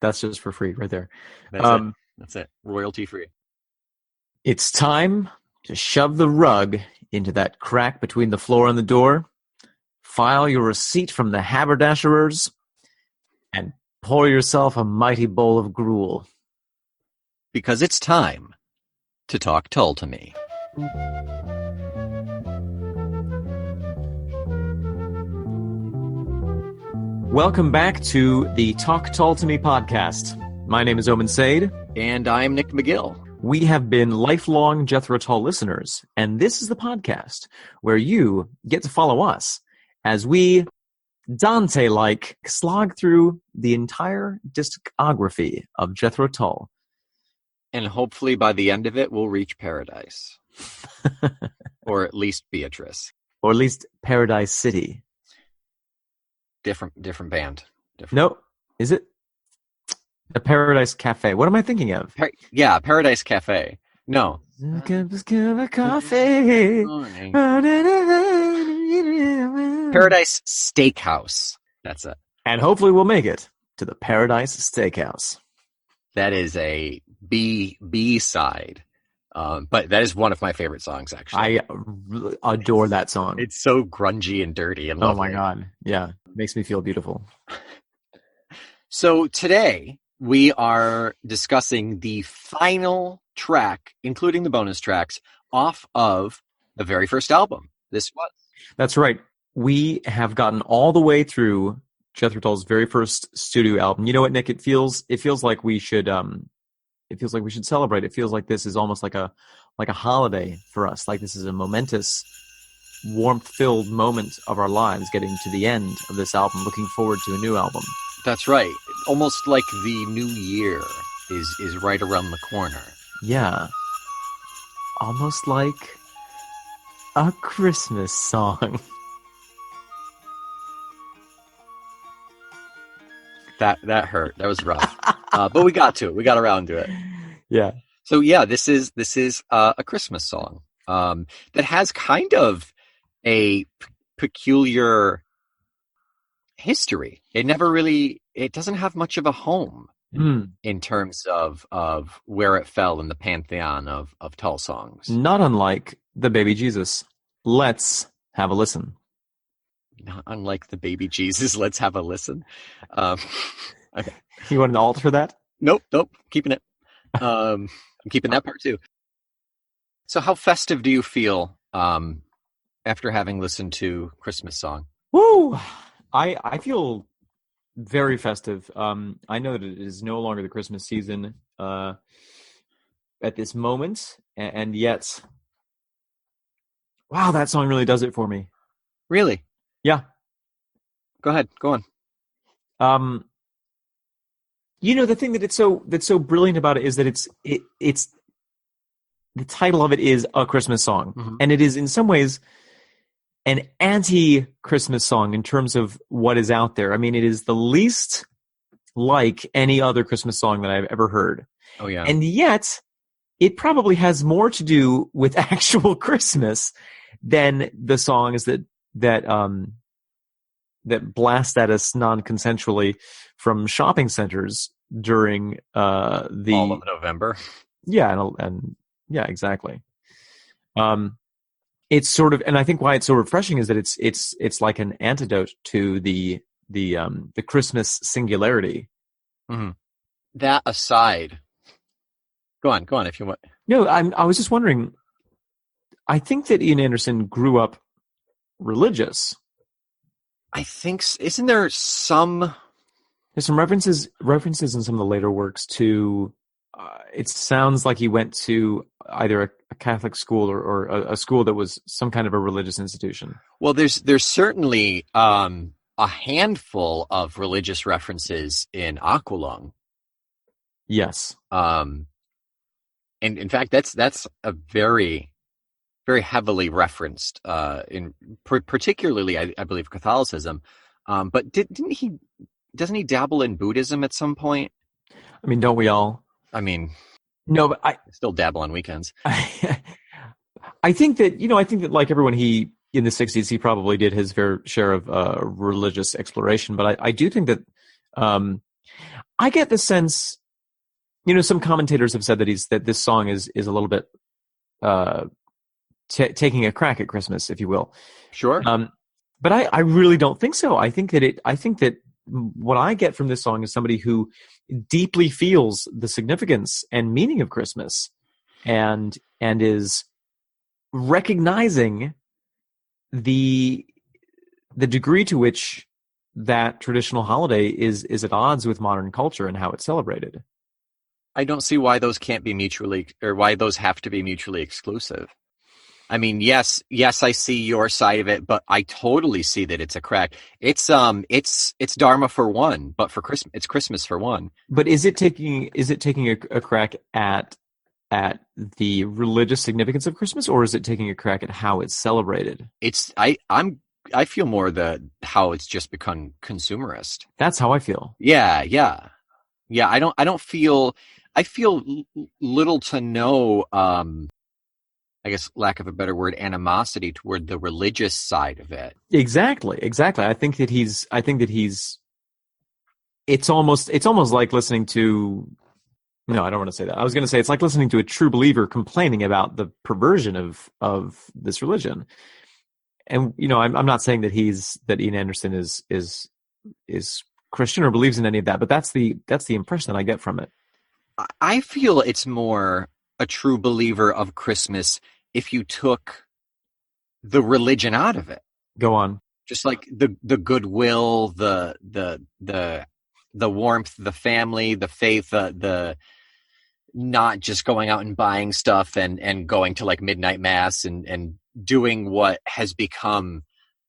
That's just for free right there. That's it. Royalty free. It's time to shove the rug into that crack between the floor and the door, file your receipt from the haberdasherers, and pour yourself a mighty bowl of gruel. Because it's time to talk Tull to me. Welcome back to the Talk Tull to Me podcast. My name is Omen Said. And I'm Nick McGill. We have been lifelong Jethro Tull listeners, and this is the podcast where you get to follow us as we, Dante-like, slog through the entire discography of Jethro Tull. And hopefully by the end of it, we'll reach paradise. Or at least Beatrice. Or at least Paradise City. Different band. No, is it? A Paradise Cafe. What am I thinking of? Paradise Cafe. No. Cup of coffee. Paradise Steakhouse. That's it. And hopefully we'll make it to the Paradise Steakhouse. That is a B side. But that is one of my favorite songs, actually. I adore that song. It's so grungy and dirty and lovely. Oh my God. Yeah. Makes me feel beautiful. So today we are discussing the final track, including the bonus tracks, off of the very first album. That's right. We have gotten all the way through Jethro Tull's very first studio album. You know what, Nick? It feels like we should celebrate. It feels like this is almost like a holiday for us. Like this is a momentous, warmth-filled moment of our lives, getting to the end of this album, looking forward to a new album. That's right. Almost like the new year is right around the corner. Yeah. Almost like a Christmas song. That hurt. That was rough. But we got to it. We got around to it. Yeah. So yeah, this is a Christmas song that has kind of a peculiar history. It doesn't have much of a home in terms of where it fell in the pantheon of Tull songs. Not unlike the Baby Jesus. Let's have a listen. Not unlike the Baby Jesus. Let's have a listen. Okay. You want an alt for that? Nope. Keeping it. I'm keeping that part too. So how festive do you feel after having listened to Christmas song? Woo! I feel very festive. I know that it is no longer the Christmas season at this moment, and yet, wow, that song really does it for me. Really? Yeah. Go ahead. Go on. You know, the thing that's so brilliant about it is that it's the title of it is A Christmas Song, mm-hmm. and it is in some ways an anti-Christmas song in terms of what is out there. I mean, it is the least like any other Christmas song that I've ever heard. Oh yeah. And yet it probably has more to do with actual Christmas than the songs that blast at us non-consensually from shopping centers during the all of November. Yeah, and yeah, exactly. It's sort of, and I think why it's so refreshing is that it's like an antidote to the Christmas singularity. Mm-hmm. That aside, go on if you want. No, I was just wondering. I think that Ian Anderson grew up religious. I think, isn't there some... There's some references in some of the later works to, it sounds like he went to either a Catholic school or a school that was some kind of a religious institution. Well, there's certainly a handful of religious references in Aqualung. Yes. And in fact, that's a very, very heavily referenced in particularly, I believe, Catholicism. But doesn't he dabble in Buddhism at some point? I mean, don't we all? I mean, no, but I still dabble on weekends. I think that like everyone, he in the 60s, he probably did his fair share of religious exploration. But I do think that I get the sense, some commentators have said that this song is a little bit taking a crack at Christmas, if you will. Sure. But I really don't think so. I think that what I get from this song is somebody who deeply feels the significance and meaning of Christmas, and is recognizing the degree to which that traditional holiday is at odds with modern culture and how it's celebrated. I don't see why those can't be why those have to be mutually exclusive. I mean, yes, I see your side of it, but I totally see that it's a crack. It's Dharma for one, but for Christmas, it's Christmas for one. But is it taking a crack at the religious significance of Christmas, or is it taking a crack at how it's celebrated? I feel more how it's just become consumerist. That's how I feel. Yeah. I feel little to no, I guess, lack of a better word, animosity toward the religious side of it. Exactly. I think that it's almost like listening to, no, I don't want to say that. I was going to say it's like listening to a true believer complaining about the perversion of this religion. And I'm not saying that Ian Anderson is Christian or believes in any of that, but that's the impression that I get from it. I feel it's more a true believer of Christmas if you took the religion out of it. Go on. Just like the goodwill, the warmth, the family, the faith, the not just going out and buying stuff and going to like midnight mass and doing what has become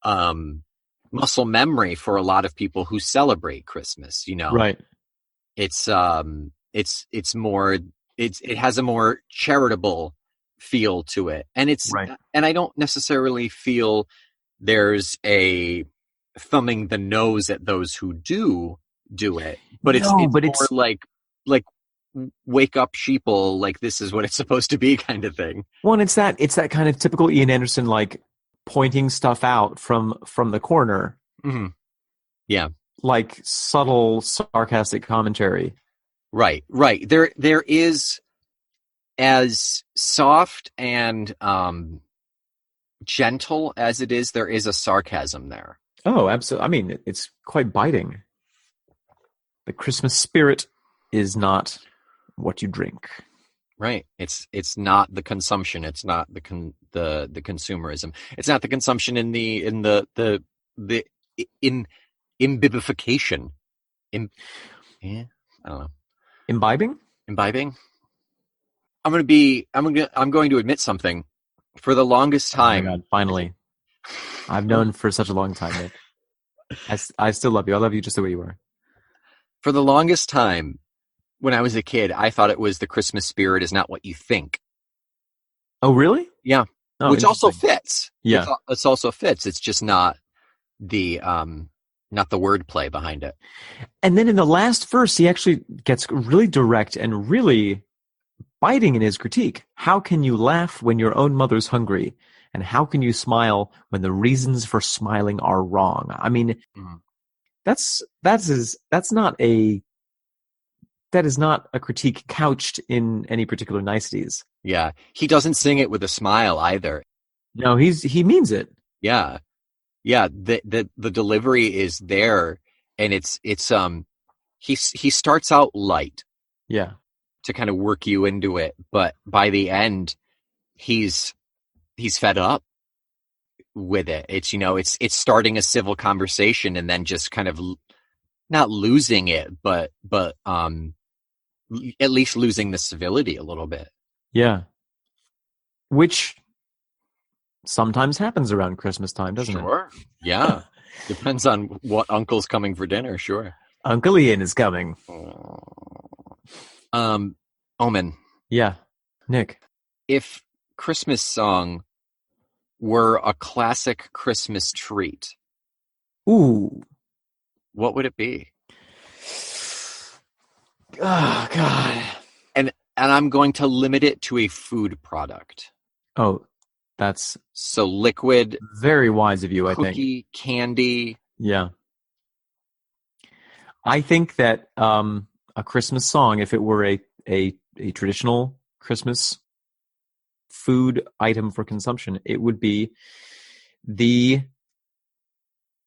muscle memory for a lot of people who celebrate Christmas, Right. It has a more charitable feel to it. And right. And I don't necessarily feel there's a thumbing the nose at those who do it, but it's more like wake up sheeple, like this is what it's supposed to be kind of thing. Well, and it's that kind of typical Ian Anderson, like pointing stuff out from the corner. Mm-hmm. Yeah. Like subtle, sarcastic commentary. Right. There is, as soft and gentle as it is, there is a sarcasm there. Oh, absolutely. I mean, it's quite biting. The Christmas spirit is not what you drink. Right. It's not the consumption. It's not the consumerism. It's not the consumption in imbibification. I don't know. Imbibing? I'm going to admit something. For the longest time. Oh my God, finally. I've known for such a long time, Nick. I still love you. I love you just the way you are. For the longest time, when I was a kid, I thought it was the Christmas spirit is not what you think. Oh, really? Yeah. Oh, which also fits. Yeah. It also fits. It's just not the wordplay behind it. And then in the last verse, he actually gets really direct and really biting in his critique. How can you laugh when your own mother's hungry? And how can you smile when the reasons for smiling are wrong? I mean, that is not a critique couched in any particular niceties. Yeah. He doesn't sing it with a smile either. No, he means it. Yeah. Yeah. The delivery is there, and he starts out light. Yeah. To kind of work you into it, but by the end, he's fed up with it. It's starting a civil conversation and then just kind of not losing it, but at least losing the civility a little bit. Yeah. Which sometimes happens around Christmas time, doesn't it? Sure. Yeah. Depends on what uncle's coming for dinner. Sure. Uncle Ian is coming. Omen. Yeah. Nick. If Christmas song were a classic Christmas treat, ooh, what would it be? Oh, God. And I'm going to limit it to a food product. Oh, That's So liquid, very wise of you, I think. cookie, candy. Yeah. I think that a Christmas song, if it were a traditional Christmas food item for consumption, it would be the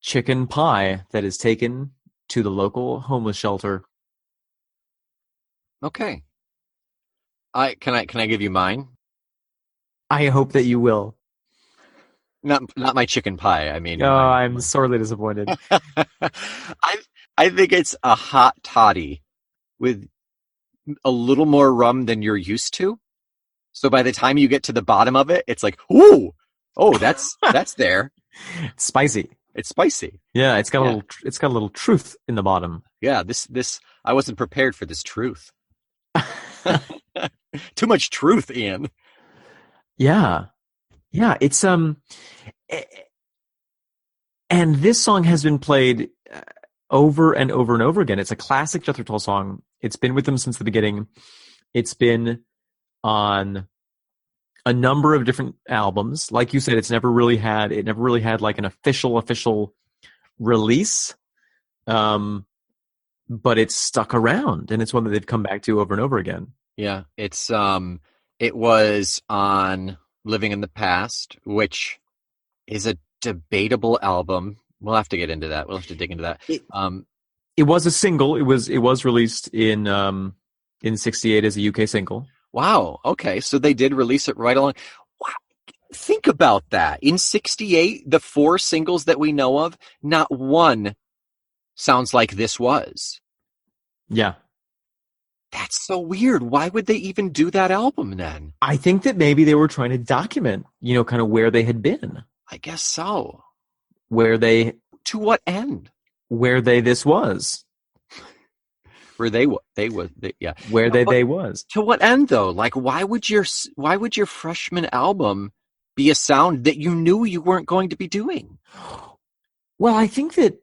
chicken pie that is taken to the local homeless shelter. Okay. Can I give you mine? I hope that you will. Not my chicken pie. I Oh, mean I'm sorely disappointed. I I think it's a hot toddy with a little more rum than you're used to. So by the time you get to the bottom of it, it's like, ooh, oh, that's there. Spicy. It's spicy. Yeah, it's got a Yeah. little truth in the bottom. Yeah, this I wasn't prepared for this truth. Too much truth, Ian. Yeah. Yeah, it's a- and this song has been played over and over and over again. It's a classic Jethro Tull song. It's been with them since the beginning. It's been on a number of different albums. Like you said, it never really had like an official release. But it's stuck around, and it's one that they've come back to over and over again. Yeah, it was on Living in the Past, which is a debatable album. We'll have to get into that. We'll have to dig into that. It, it was a single. It was released in '68 as a UK single. Wow. Okay, so they did release it right along. Wow. Think about that. In '68, the four singles that we know of, not one sounds like this was. Yeah. That's so weird. Why would they even do that album then? I think that maybe they were trying to document, kind of where they had been, I guess so. where they To what end? this was, Where they was yeah. where No, they was. to what end though? Like why would your freshman album be a sound that you knew you weren't going to be doing? Well, I think that,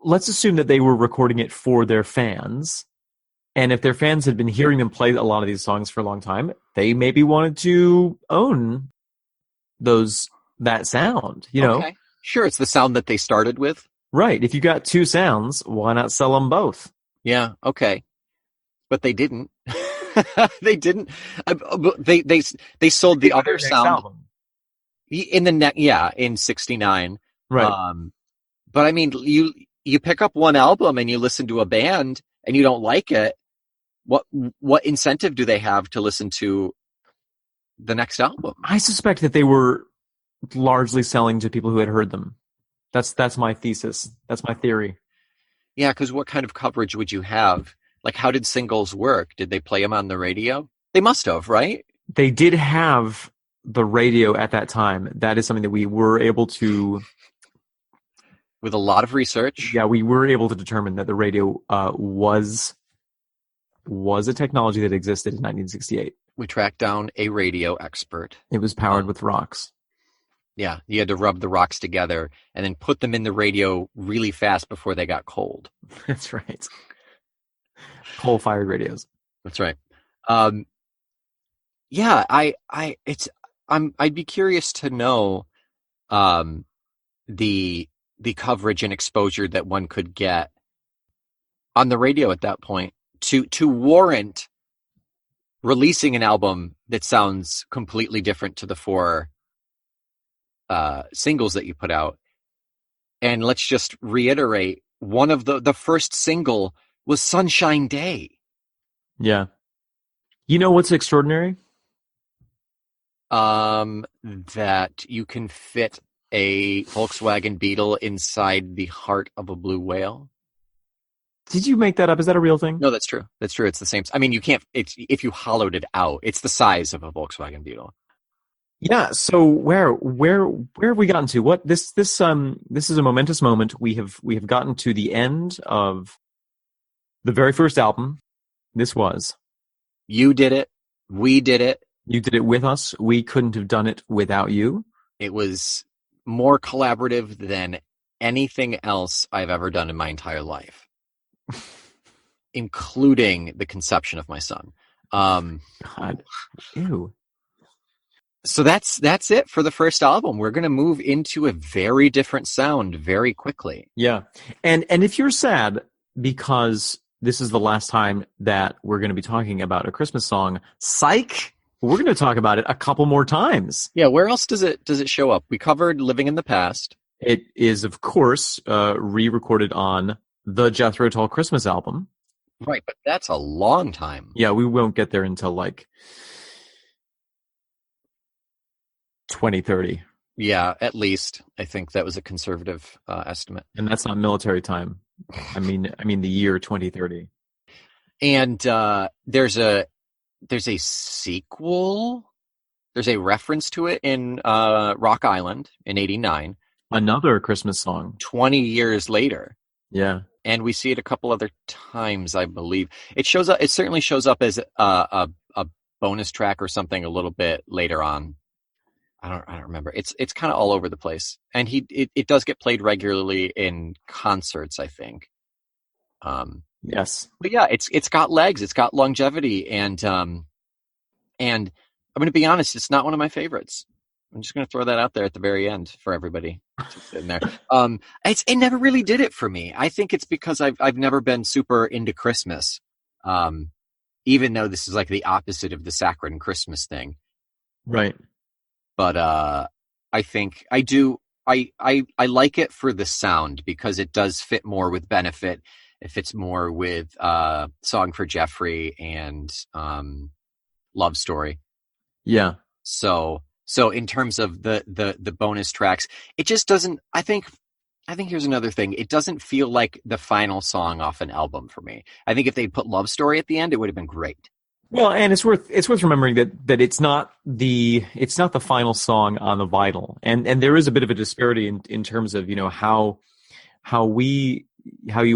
let's assume that they were recording it for their fans. And if their fans had been hearing them play a lot of these songs for a long time, they maybe wanted to own that sound, Okay. Sure, it's the sound that they started with. Right. If you got two sounds, why not sell them both? Yeah, okay. But they didn't. They didn't. They sold the other sound Album. in the net. Yeah, in '69. Right. But I mean, you pick up one album and you listen to a band and you don't like it. What incentive do they have to listen to the next album? I suspect that they were largely selling to people who had heard them. That's my thesis. That's my theory. Yeah, because what kind of coverage would you have? Like, how did singles work? Did they play them on the radio? They must have, right? They did have the radio at that time. That is something that we were able to, with a lot of research. Yeah, we were able to determine that the radio was a technology that existed in 1968. We tracked down a radio expert. It was powered with rocks. Yeah, you had to rub the rocks together and then put them in the radio really fast before they got cold. That's right. Coal-fired radios. That's right. Yeah, I'd be curious to know the coverage and exposure that one could get on the radio at that point to warrant releasing an album that sounds completely different to the four singles that you put out. And let's just reiterate, one of the first single was Sunshine Day. Yeah. You know what's extraordinary? That you can fit a Volkswagen Beetle inside the heart of a blue whale. Did you make that up? Is that a real thing? No, that's true. That's true. It's the same. I mean, you can't. It's if you hollowed it out, it's the size of a Volkswagen Beetle. Yeah. So where have we gotten to? What this is a momentous moment. We have gotten to the end of the very first album. This was. You did it. We did it. You did it with us. We couldn't have done it without you. It was more collaborative than anything else I've ever done in my entire life, including the conception of my son. God. Ew. So that's it for the first album. We're going to move into a very different sound very quickly. Yeah. And if you're sad because this is the last time that we're going to be talking about a Christmas song, psych, we're going to talk about it a couple more times. Yeah, where else does it show up? We covered Living in the Past. It is, of course, re-recorded on the Jethro Tull Christmas album. Right, but that's a long time. Yeah, we won't get there until like 2030. Yeah, at least. I think that was a conservative estimate. And that's not military time. I mean the year 2030. And there's a sequel. There's a reference to it in Rock Island in '89. Another Christmas song. 20 years later. Yeah. And we see it a couple other times, I believe. It shows up. It certainly shows up as a bonus track or something a little bit later on. I don't remember. It's kind of all over the place, and it does get played regularly in concerts, I think. Yes. But yeah, it's got legs. It's got longevity, and I'm going to be honest. It's not one of my favorites. I'm just going to throw that out there at the very end for everybody in there. It never really did it for me. I think it's because I've never been super into Christmas, even though this is like the opposite of the saccharine Christmas thing. Right. But I think I do. I like it for the sound because it does fit more with Benefit. It fits more with Song for Jeffrey and Love Story. Yeah. So in terms of the bonus tracks, it just doesn't. I think here's another thing. It doesn't feel like the final song off an album for me. I think if they'd put Love Story at the end, it would have been great. Well, and it's worth remembering that it's not the final song on the vinyl, and there is a bit of a disparity in terms of how you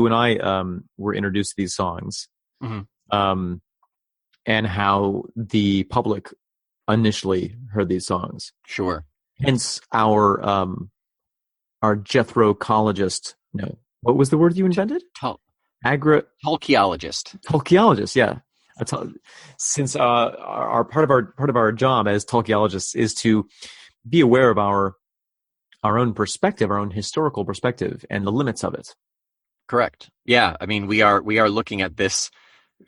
and I were introduced to these songs, Mm-hmm. And how the public initially heard these songs. Sure. Hence our Jethrocologist. No, what was the word you invented? Tulkeologist. Tulkeologist, yeah. Since our part of our job as Tulkeologists is to be aware of our own perspective, our own historical perspective, and the limits of it. Correct. Yeah, I mean we are looking at this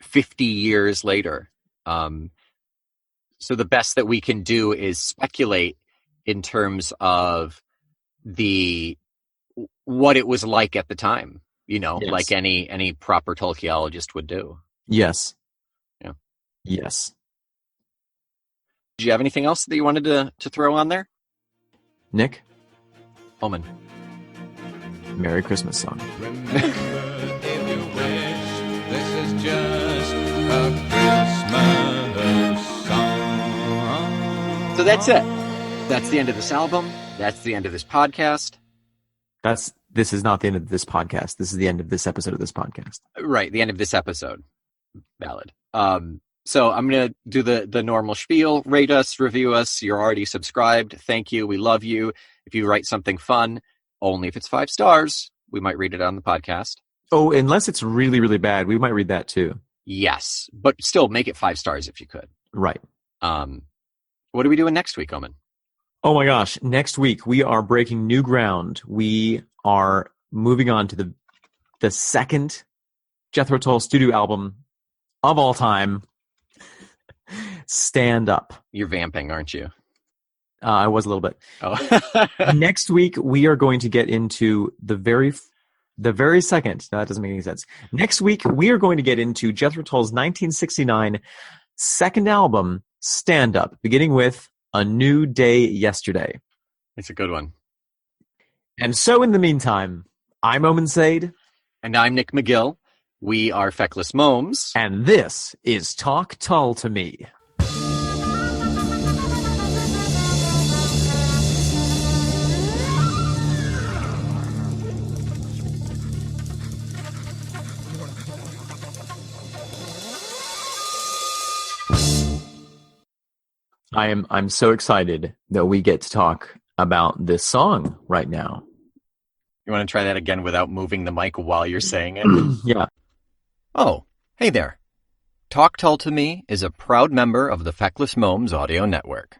50 years later. So the best that we can do is speculate in terms of what it was like at the time. Yes. Like any proper Tulkeologist would do. Yes. Yeah. Yes. Did you have anything else that you wanted to throw on there? Nick? Omen. Merry Christmas song. Remember, if you wish, this is just a Christmas song. So that's it. That's the end of this album. That's the end of this podcast. This is not the end of this podcast. This is the end of this episode of this podcast. Right, the end of this episode. Valid. So I'm going to do the normal spiel. Rate us, review us. You're already subscribed. Thank you. We love you. If you write something fun, only if it's 5 stars, we might read it on the podcast. Oh, unless it's really, really bad, we might read that too. Yes, but still make it 5 stars if you could. Right. What are we doing next week, Omen? Oh my gosh. Next week, we are breaking new ground. We are moving on to the second Jethro Tull studio album of all time, Stand Up. You're vamping, aren't you? I was a little bit. Oh. Next week, we are going to get into the very second. No, that doesn't make any sense. Next week, we are going to get into Jethro Tull's 1969 second album, Stand Up, beginning with A New Day Yesterday. It's a good one. And so in the meantime, I'm Omen Said. And I'm Nick McGill. We are Feckless Momes. And this is Talk Tull to Me. I'm so excited that we get to talk about this song right now. You want to try that again without moving the mic while you're saying it? Yeah. Oh, hey there. Talk Tull to Me is a proud member of the Feckless Momes audio network.